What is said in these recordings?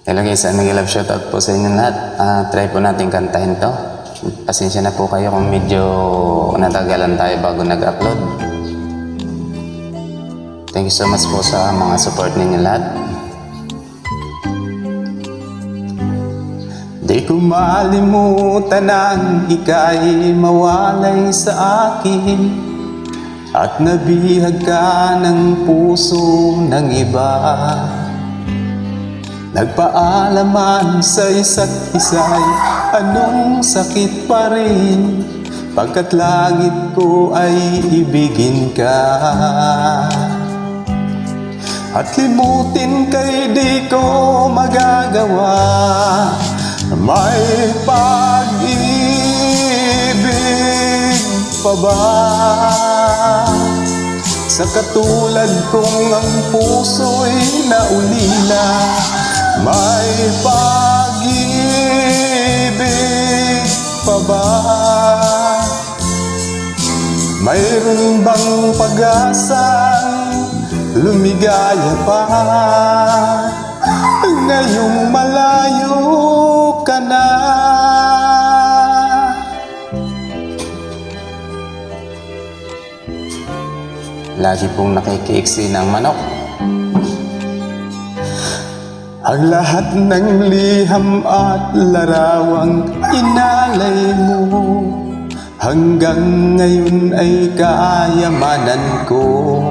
Hello guys, nag-love shoutout po sa inyo lahat. Try po natin kantahin to. Pasensya na po kayo kung medyo natagalan tayo bago nag-upload. Thank you so much po sa mga support ninyo lahat. Di ko malimutan ang ika'y mawalay sa akin, at nabihag ka ng puso ng iba. Nagpaalaman sa isa't isa'y anong sakit pa rin, pagkat langit ko ay ibigin ka. At limutin kay di ko magagawa, may pag-ibig pa ba sa katulad kong ang puso'y naulila? May pag-ibig pa ba? Mayroon bang pag-asang lumigaya pa ngayong malayo ka na? Lagi pong nakikiiksi ng manok. Ang lahat ng liham at larawang inalay mo, hanggang ngayon ay kayamanan ko.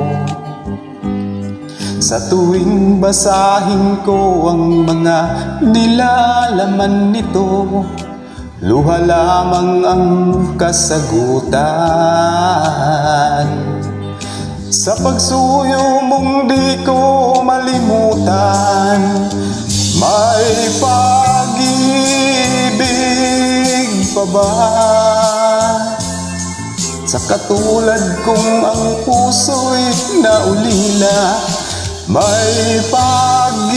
Sa tuwing basahin ko ang mga nilalaman nito, luha lamang ang kasagutan. Sa pagsuyo mong di ko malimutan, may pag-ibig pa ba sa katulad kong ang puso'y naulila? May pag-ibig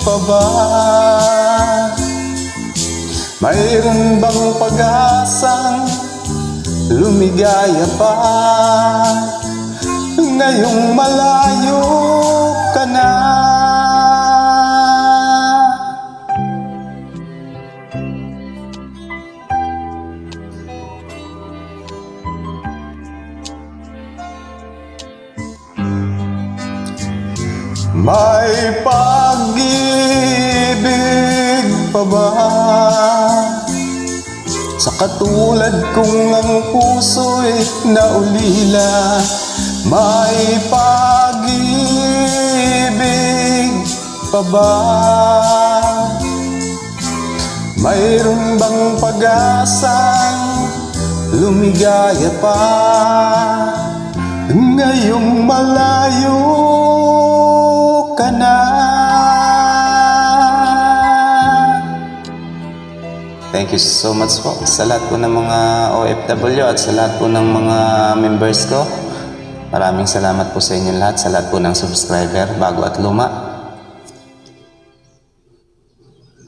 pa ba? Mayroon bang pag-asang lumigaya pa ngayong malayo ka na? May pag-ibig pa ba sa katulad kong ang puso'y naulila? May pag-ibig pa ba? Mayroon bang pag-asang lumigaya pa ngayong malayo ka na? Thank you so much po sa lahat po ng mga OFW at sa lahat po ng mga members ko. Maraming salamat po sa inyo lahat, sa lahat po ng subscriber, bago at luma.